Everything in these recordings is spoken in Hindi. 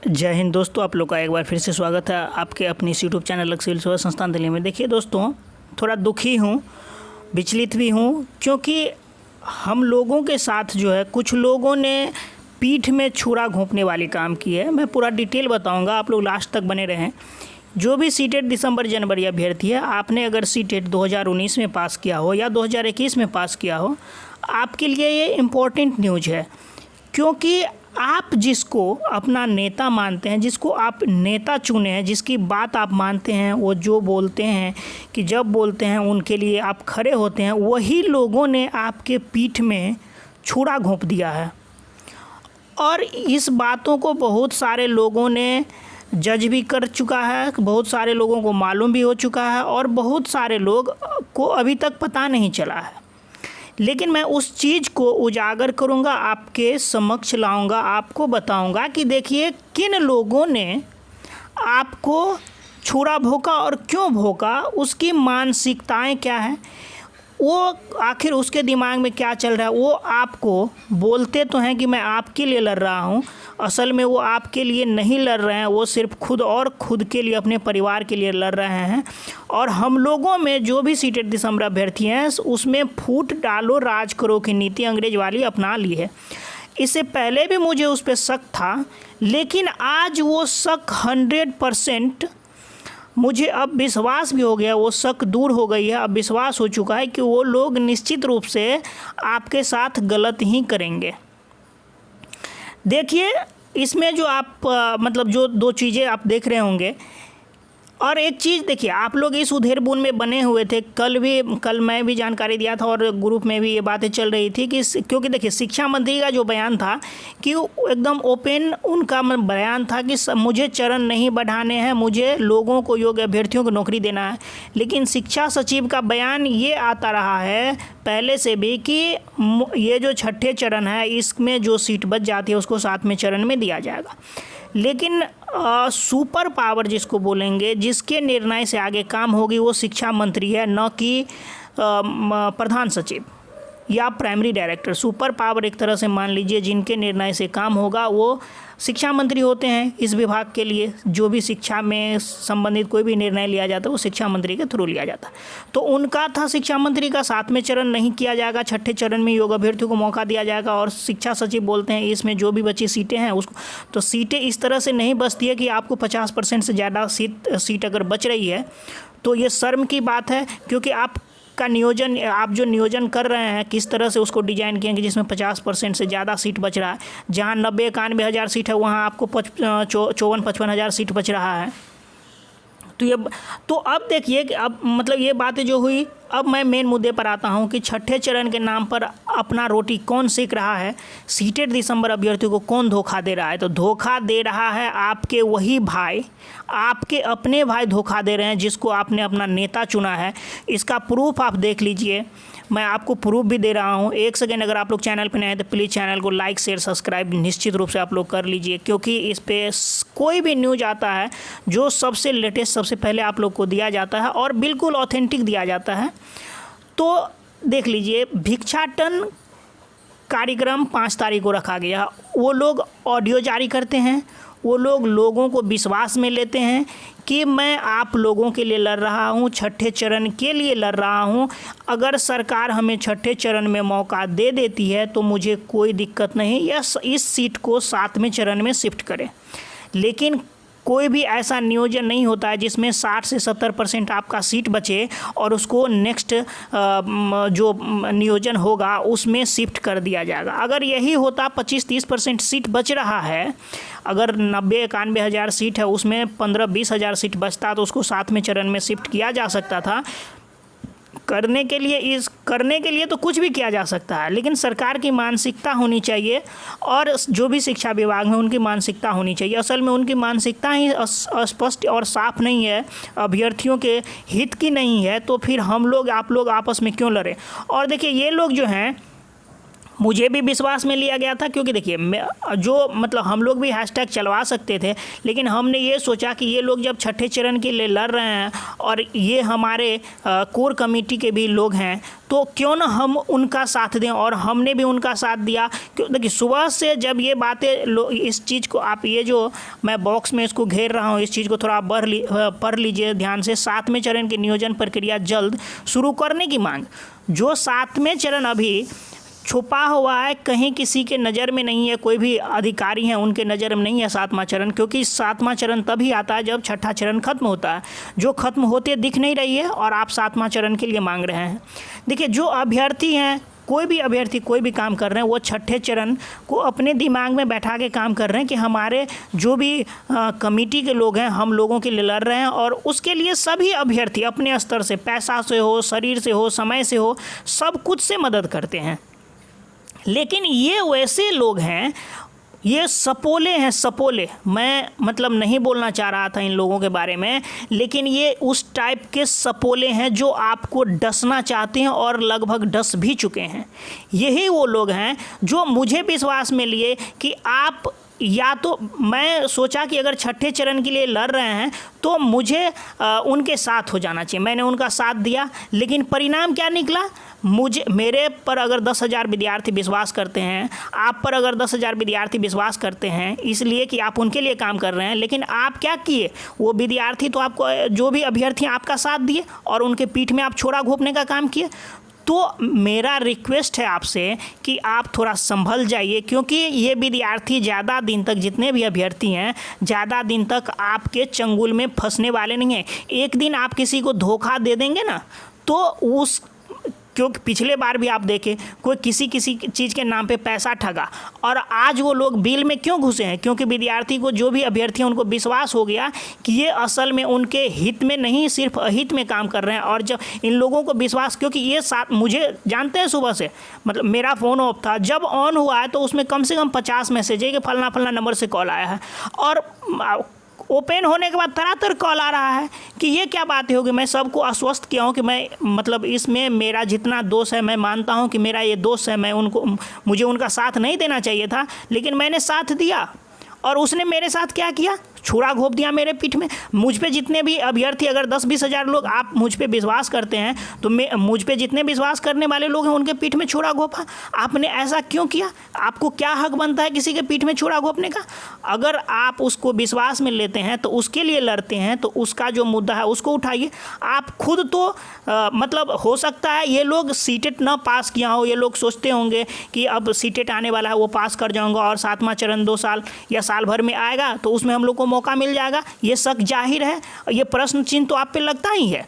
जय हिंद दोस्तों, आप लोग का एक बार फिर से स्वागत है आपके अपनी यूट्यूब चैनल लक्ष्य सिविल सेवा संस्थान दिल्ली में। देखिए दोस्तों, थोड़ा दुखी हूँ, विचलित भी हूँ, क्योंकि हम लोगों के साथ जो है कुछ लोगों ने पीठ में छुरा घोंपने वाली काम की है। मैं पूरा डिटेल बताऊँगा, आप लोग लास्ट तक बने रहें। जो भी सीटेट दिसंबर जनवरी अभ्यर्थी है, आपने अगर सीटेट 2019 में पास किया हो या 2021 में पास किया हो, आपके लिए ये इम्पोर्टेंट न्यूज़ है। क्योंकि आप जिसको अपना नेता मानते हैं, जिसको आप नेता चुने हैं, जिसकी बात आप मानते हैं, वो जो बोलते हैं कि जब बोलते हैं उनके लिए आप खड़े होते हैं, वही लोगों ने आपके पीठ में छुरा घोंप दिया है। और इस बातों को बहुत सारे लोगों ने जज भी कर चुका है, बहुत सारे लोगों को मालूम भी हो चुका है और बहुत सारे लोग को अभी तक पता नहीं चला है। लेकिन मैं उस चीज़ को उजागर करूंगा, आपके समक्ष लाऊंगा, आपको बताऊंगा कि देखिए किन लोगों ने आपको छुरा भोंका और क्यों भोंका, उसकी मानसिकताएं क्या हैं, वो आखिर उसके दिमाग में क्या चल रहा है। वो आपको बोलते तो हैं कि मैं आपके लिए लड़ रहा हूँ, असल में वो आपके लिए नहीं लड़ रहे हैं, वो सिर्फ खुद के लिए, अपने परिवार के लिए लड़ रहे हैं। और हम लोगों में जो भी सीटेट दिसंबर अभ्यर्थी हैं, उसमें फूट डालो राज करो की नीति अंग्रेज वाली अपना ली है। इससे पहले भी मुझे उस पर शक था, लेकिन आज वो शक 100% मुझे अब विश्वास भी हो गया, वो शक दूर हो गई है। अब विश्वास हो चुका है कि वो लोग निश्चित रूप से आपके साथ गलत ही करेंगे। देखिए, इसमें जो आप मतलब जो दो चीज़ें आप देख रहे होंगे, और एक चीज़ देखिए, आप लोग इस उधेड़-बुन में बने हुए थे। कल मैं भी जानकारी दिया था और ग्रुप में भी ये बातें चल रही थी कि क्योंकि देखिए, शिक्षा मंत्री का जो बयान था कि एकदम ओपन उनका बयान था कि मुझे चरण नहीं बढ़ाने हैं, मुझे लोगों को, योग्य अभ्यर्थियों को नौकरी देना है। लेकिन शिक्षा सचिव का बयान ये आता रहा है पहले से भी कि ये जो छठे चरण है, इसमें जो सीट बच जाती है उसको 7वें चरण में दिया जाएगा। लेकिन सुपर पावर जिसको बोलेंगे, जिसके निर्णय से आगे काम होगी, वो शिक्षा मंत्री है, न कि प्रधान सचिव या प्राइमरी डायरेक्टर। सुपर पावर एक तरह से मान लीजिए, जिनके निर्णय से काम होगा वो शिक्षा मंत्री होते हैं। इस विभाग के लिए जो भी शिक्षा में संबंधित कोई भी निर्णय लिया जाता है वो शिक्षा मंत्री के थ्रू लिया जाता है। तो उनका था शिक्षा मंत्री का 7वें चरण नहीं किया जाएगा, छठे चरण में योग्य अभ्यर्थियों को मौका दिया जाएगा। और शिक्षा सचिव बोलते हैं इसमें जो भी बची सीटें हैं उसको, तो सीटें इस तरह से नहीं बचती है कि आपको 50% से ज़्यादा सीट अगर बच रही है तो ये शर्म की बात है। क्योंकि आप जो नियोजन कर रहे हैं, किस तरह से उसको डिजाइन किए कि जिसमें 50% से ज़्यादा सीट बच रहा है। जहां 90-91 हज़ार सीट है, वहां आपको 54-55 हज़ार सीट बच रहा है। तो अब देखिए कि अब मतलब ये बातें जो हुई, अब मैं मेन मुद्दे पर आता हूं कि छठे चरण के नाम पर अपना रोटी कौन सेक रहा है, सीटेट दिसंबर अभ्यर्थियों को कौन धोखा दे रहा है। तो धोखा दे रहा है आपके वही भाई, आपके अपने भाई धोखा दे रहे हैं, जिसको आपने अपना नेता चुना है। इसका प्रूफ आप देख लीजिए, मैं आपको प्रूफ भी दे रहा हूं। एक सेकेंड, अगर आप लोग चैनल पर नए हैं तो प्लीज़ चैनल को लाइक शेयर सब्सक्राइब निश्चित रूप से आप लोग कर लीजिए, क्योंकि इस पर कोई भी न्यूज़ आता है जो सबसे लेटेस्ट, सबसे पहले आप लोग को दिया जाता है और बिल्कुल ऑथेंटिक दिया जाता है। तो देख लीजिए, भिक्षाटन कार्यक्रम 5 तारीख को रखा गया। वो लोग ऑडियो जारी करते हैं, वो लोग लोगों को विश्वास में लेते हैं कि मैं आप लोगों के लिए लड़ रहा हूं, छठे चरण के लिए लड़ रहा हूं। अगर सरकार हमें छठे चरण में मौका दे देती है तो मुझे कोई दिक्कत नहीं, या इस सीट को 7वें चरण में शिफ्ट करें। लेकिन कोई भी ऐसा नियोजन नहीं होता है जिसमें 60 से 70% आपका सीट बचे और उसको नेक्स्ट जो नियोजन होगा उसमें शिफ्ट कर दिया जाएगा। अगर यही होता, 25-30% सीट बच रहा है, अगर 90-91 हज़ार सीट है, उसमें 15-20 हज़ार सीट बचता तो उसको 7वें चरण में शिफ्ट किया जा सकता था। करने के लिए तो कुछ भी किया जा सकता है, लेकिन सरकार की मानसिकता होनी चाहिए और जो भी शिक्षा विभाग है उनकी मानसिकता होनी चाहिए। असल में उनकी मानसिकता ही स्पष्ट और साफ नहीं है, अभ्यर्थियों के हित की नहीं है, तो फिर हम लोग, आप लोग आपस में क्यों लड़े। और देखिए, ये लोग जो हैं मुझे भी विश्वास में लिया गया था, क्योंकि देखिए जो मतलब हम लोग भी हैशटैग चलवा सकते थे, लेकिन हमने ये सोचा कि ये लोग जब छठे चरण के लिए लड़ रहे हैं और ये हमारे कोर कमेटी के भी लोग हैं, तो क्यों ना हम उनका साथ दें, और हमने भी उनका साथ दिया। क्यों, देखिए सुबह से जब ये बातें इस चीज़ को आप ये जो मैं बॉक्स में इसको घेर रहा हूँ, इस चीज़ को थोड़ा पढ़ लीजिए ध्यान से। 7वें चरण की नियोजन प्रक्रिया जल्द शुरू करने की मांग। जो 7वें चरण अभी छुपा हुआ है, कहीं किसी के नज़र में नहीं है, कोई भी अधिकारी हैं उनके नज़र में नहीं है 7वां चरण, क्योंकि 7वां चरण तभी आता है जब छठा चरण खत्म होता है, जो खत्म होते दिख नहीं रही है, और आप 7वां चरण के लिए मांग रहे हैं। देखिए जो अभ्यर्थी हैं, कोई भी अभ्यर्थी कोई भी काम कर रहे हैं, वो छठे चरण को अपने दिमाग में बैठा के काम कर रहे हैं कि हमारे जो भी कमेटी के लोग हैं, हम लोगों के लिए लड़ रहे हैं, और उसके लिए सभी अभ्यर्थी अपने स्तर से, पैसा से हो, शरीर से हो, समय से हो, सब कुछ से मदद करते हैं। लेकिन ये वैसे लोग हैं, ये सपोले हैं, सपोले। मैं मतलब नहीं बोलना चाह रहा था इन लोगों के बारे में, लेकिन ये उस टाइप के सपोले हैं जो आपको डसना चाहते हैं और लगभग डस भी चुके हैं। यही वो लोग हैं जो मुझे विश्वास में लिए कि आप, या तो मैं सोचा कि अगर छठे चरण के लिए लड़ रहे हैं तो मुझे उनके साथ हो जाना चाहिए। मैंने उनका साथ दिया, लेकिन परिणाम क्या निकला? मेरे पर अगर 10,000 विद्यार्थी विश्वास करते हैं, आप पर अगर 10,000 विद्यार्थी विश्वास करते हैं, इसलिए कि आप उनके लिए काम कर रहे हैं, लेकिन आप क्या किए? वो विद्यार्थी तो आपको, जो भी अभ्यर्थी आपका साथ दिए, और उनके पीठ में आप छोरा घोंपने का काम किए। तो मेरा रिक्वेस्ट है आपसे कि आप थोड़ा संभल जाइए, क्योंकि ये विद्यार्थी ज़्यादा दिन तक, जितने भी अभ्यर्थी हैं, ज़्यादा दिन तक आपके चंगुल में फंसने वाले नहीं हैं। एक दिन आप किसी को धोखा दे देंगे ना, तो क्योंकि पिछले बार भी आप देखें, कोई किसी चीज़ के नाम पे पैसा ठगा, और आज वो लोग बिल में क्यों घुसे हैं? क्योंकि विद्यार्थी को, जो भी अभ्यर्थी हैं, उनको विश्वास हो गया कि ये असल में उनके हित में नहीं, सिर्फ अहित में काम कर रहे हैं। और जब इन लोगों को विश्वास, क्योंकि ये साथ मुझे जानते हैं, सुबह से मतलब मेरा फ़ोन ऑफ था, जब ऑन हुआ है तो उसमें कम से कम 50 मैसेज है कि फलना नंबर से कॉल आया है, और ओपन होने के बाद तरह कॉल आ रहा है कि ये क्या बातें होगी। मैं सबको आश्वस्त किया हूँ कि मैं मतलब इसमें मेरा जितना दोष है, मैं मानता हूँ कि मेरा ये दोष है, मुझे उनका साथ नहीं देना चाहिए था, लेकिन मैंने साथ दिया, और उसने मेरे साथ क्या किया? छुरा घोंप दिया मेरे पीठ में। मुझ पे जितने भी अभ्यर्थी, अगर 10-20 हज़ार लोग आप मुझ पे विश्वास करते हैं, तो मुझ पे जितने विश्वास करने वाले लोग हैं, उनके पीठ में छुरा घोंपा। आपने ऐसा क्यों किया? आपको क्या हक बनता है किसी के पीठ में छुरा घोंपने का? अगर आप उसको विश्वास में लेते हैं, तो उसके लिए लड़ते हैं, तो उसका जो मुद्दा है उसको उठाइए। आप खुद तो मतलब हो सकता है ये लोग सीटेट ना पास किया हो, ये लोग सोचते होंगे कि अब सीटेट आने वाला है, वो पास कर जाऊँगा, और 7वां चरण 2 साल या साल भर में आएगा, तो उसमें हम लोग को मौका मिल जाएगा। ये शक जाहिर है, ये प्रश्न चिन्ह तो आप पे लगता ही है।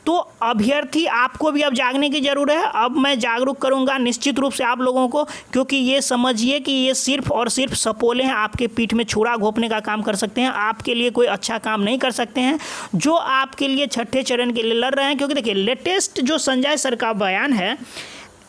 तो अभ्यर्थी, आपको भी अब जागने की ज़रूरत है। अब मैं जागरूक करूंगा निश्चित रूप से आप लोगों को, क्योंकि ये समझिए कि ये सिर्फ और सिर्फ सपोले हैं, आपके पीठ में छुरा घोंपने का काम कर सकते हैं, आपके लिए कोई अच्छा काम नहीं कर सकते हैं, जो आपके लिए छठे चरण के लिए लड़ रहे हैं। क्योंकि देखिए लेटेस्ट जो संजय सर का बयान है,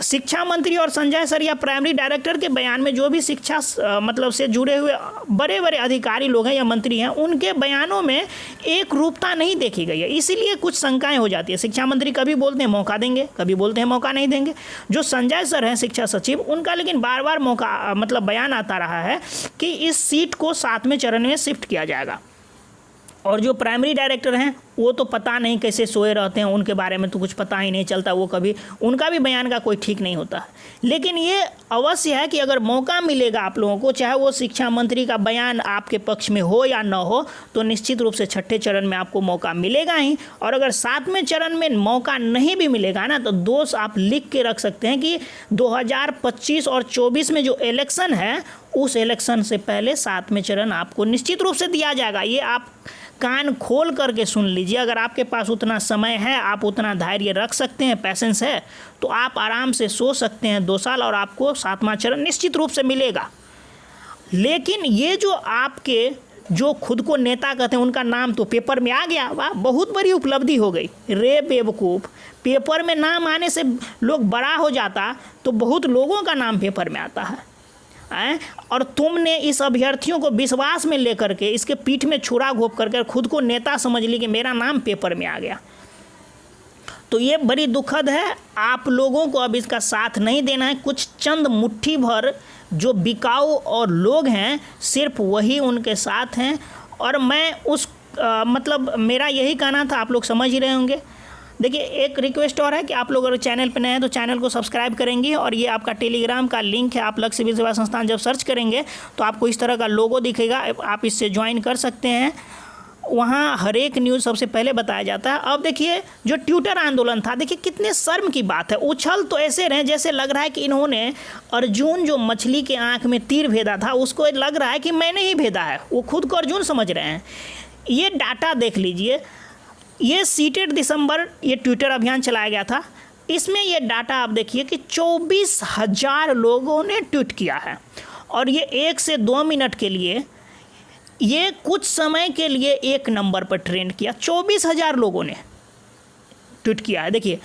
शिक्षा मंत्री और संजय सर या प्राइमरी डायरेक्टर के बयान में, जो भी शिक्षा मतलब से जुड़े हुए बड़े बड़े अधिकारी लोग हैं या मंत्री हैं, उनके बयानों में एक रूपता नहीं देखी गई है, इसीलिए कुछ शंकाएं हो जाती है। शिक्षा मंत्री कभी बोलते हैं मौका देंगे, कभी बोलते हैं मौका नहीं देंगे। जो संजय सर हैं शिक्षा सचिव, उनका लेकिन बार बार मौका मतलब बयान आता रहा है कि इस सीट को 7वें चरण में शिफ्ट किया जाएगा। और जो प्राइमरी डायरेक्टर हैं, वो तो पता नहीं कैसे सोए रहते हैं, उनके बारे में तो कुछ पता ही नहीं चलता, वो कभी, उनका भी बयान का कोई ठीक नहीं होता है। लेकिन ये अवश्य है कि अगर मौका मिलेगा आप लोगों को, चाहे वो शिक्षा मंत्री का बयान आपके पक्ष में हो या न हो, तो निश्चित रूप से छठे चरण में आपको मौका मिलेगा ही। और अगर 7वें चरण में मौका नहीं भी मिलेगा ना, तो दोस्त आप लिख के रख सकते हैं कि 2025 और 24 में जो इलेक्शन है, उस इलेक्शन से पहले 7वें चरण आपको निश्चित रूप से दिया जाएगा। ये आप कान खोल करके सुन लीजिए। अगर आपके पास उतना समय है, आप उतना धैर्य रख सकते हैं, पैसेंस है, तो आप आराम से सो सकते हैं 2 साल, और आपको 7वां चरण निश्चित रूप से मिलेगा। लेकिन ये जो आपके जो खुद को नेता कहते हैं, उनका नाम तो पेपर में आ गया, वाह बहुत बड़ी उपलब्धि हो गई। रे बेवकूफ़, पेपर में नाम आने से लोग बड़ा हो जाता, तो बहुत लोगों का नाम पेपर में आता है। और तुमने इस अभ्यर्थियों को विश्वास में लेकर के, इसके पीठ में छुरा घोंप करके खुद को नेता समझ ली कि मेरा नाम पेपर में आ गया। तो ये बड़ी दुखद है। आप लोगों को अब इसका साथ नहीं देना है। कुछ चंद मुट्ठी भर जो बिकाऊ और लोग हैं, सिर्फ वही उनके साथ हैं। और मैं मतलब मेरा यही कहना था, आप लोग समझ ही रहे होंगे। देखिए, एक रिक्वेस्ट और है कि आप लोग अगर चैनल पर नए हैं तो चैनल को सब्सक्राइब करेंगे, और ये आपका टेलीग्राम का लिंक है। आप लक्ष्य सिविल सेवा संस्थान जब सर्च करेंगे तो आपको इस तरह का लोगो दिखेगा, आप इससे ज्वाइन कर सकते हैं। वहाँ हर एक न्यूज़ सबसे पहले बताया जाता है। अब देखिए, जो ट्विटर आंदोलन था, देखिए कितने शर्म की बात है। उछल तो ऐसे रहे जैसे लग रहा है कि इन्होंने अर्जुन जो मछली के आँख में तीर भेदा था, उसको लग रहा है कि मैंने ही भेदा है। वो खुद को अर्जुन समझ रहे हैं। ये डाटा देख लीजिए, ये सीटेड दिसंबर ये ट्विटर अभियान चलाया गया था। इसमें ये डाटा आप देखिए कि 24,000 लोगों ने ट्वीट किया है, और ये 1 से 2 मिनट के लिए, ये कुछ समय के लिए 1 नंबर पर ट्रेंड किया। 24,000 लोगों ने ट्वीट किया है। देखिए,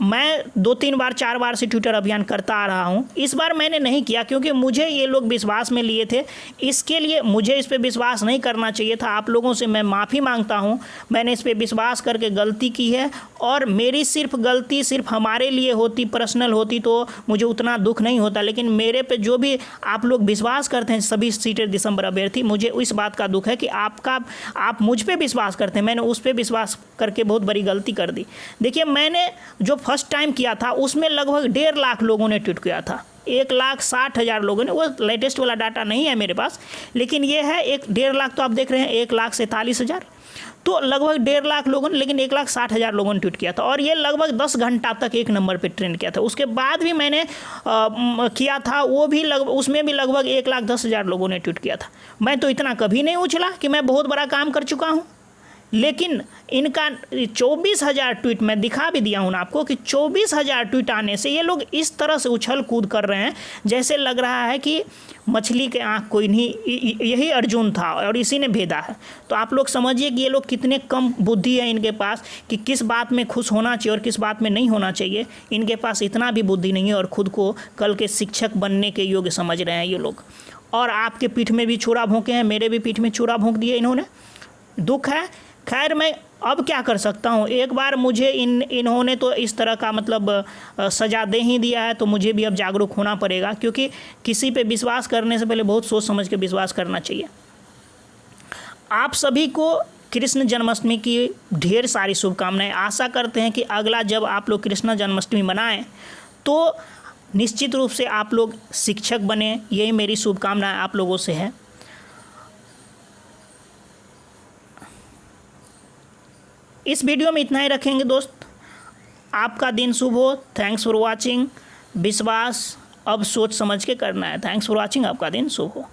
मैं 2-3 बार 4 बार से ट्विटर अभियान करता आ रहा हूं। इस बार मैंने नहीं किया क्योंकि मुझे ये लोग विश्वास में लिए थे। इसके लिए मुझे इस पे विश्वास नहीं करना चाहिए था। आप लोगों से मैं माफ़ी मांगता हूं। मैंने इस पे विश्वास करके गलती की है, और मेरी गलती सिर्फ हमारे लिए होती, पर्सनल होती, तो मुझे उतना दुख नहीं होता। लेकिन मेरे पे जो भी आप लोग विश्वास करते हैं, सभी सीटेड दिसंबर अभ्यर्थी, मुझे इस बात का दुख है कि आप मुझ पर विश्वास करते हैं। मैंने उस पर विश्वास करके बहुत बड़ी गलती कर दी। देखिए, मैंने जो फर्स्ट टाइम किया था उसमें लगभग 1.5 लाख लोगों ने ट्वीट किया था। 1,60,000 लोगों ने, वो लेटेस्ट वाला डाटा नहीं है मेरे पास, लेकिन ये है 1.5 लाख। तो आप देख रहे हैं 1,47,000, तो लगभग 1.5 लाख लोगों ने, लेकिन 1,60,000 लोगों ने ट्वीट किया था, और ये लगभग 10 घंटा तक 1 नंबर पे ट्रेंड किया था। उसके बाद भी मैंने किया था, वो भी उसमें भी लगभग 1,10,000 लोगों ने ट्वीट किया था। मैं तो इतना कभी नहीं उछला कि मैं बहुत बड़ा काम कर चुका हूँ। लेकिन इनका 24,000 ट्वीट, मैं दिखा भी दिया हूँ आपको कि 24,000 ट्वीट आने से ये लोग इस तरह से उछल कूद कर रहे हैं जैसे लग रहा है कि मछली के आँख कोई नहीं, यही अर्जुन था और इसी ने भेदा है। तो आप लोग समझिए कि ये लोग कितने कम बुद्धि है इनके पास, कि किस बात में खुश होना चाहिए और किस बात में नहीं होना चाहिए। इनके पास इतना भी बुद्धि नहीं है, और खुद को कल के शिक्षक बनने के योग्य समझ रहे हैं ये लोग। और आपके पीठ में भी छुरा भोंके हैं, मेरे भी पीठ में छुरा भोंक दिए इन्होंने। दुख है। खैर, मैं अब क्या कर सकता हूँ। एक बार मुझे इन्होंने तो इस तरह का मतलब सज़ा दे ही दिया है, तो मुझे भी अब जागरूक होना पड़ेगा, क्योंकि किसी पे विश्वास करने से पहले बहुत सोच समझ के विश्वास करना चाहिए। आप सभी को कृष्ण जन्माष्टमी की ढेर सारी शुभकामनाएं। आशा करते हैं कि अगला जब आप लोग कृष्ण जन्माष्टमी मनाएं तो निश्चित रूप से आप लोग शिक्षक बने। यही मेरी शुभकामनाएं आप लोगों से है। इस वीडियो में इतना ही रखेंगे दोस्त। आपका दिन शुभ हो। Thanks for watching. विश्वास अब सोच समझ के करना है। Thanks for watching. आपका दिन शुभ हो।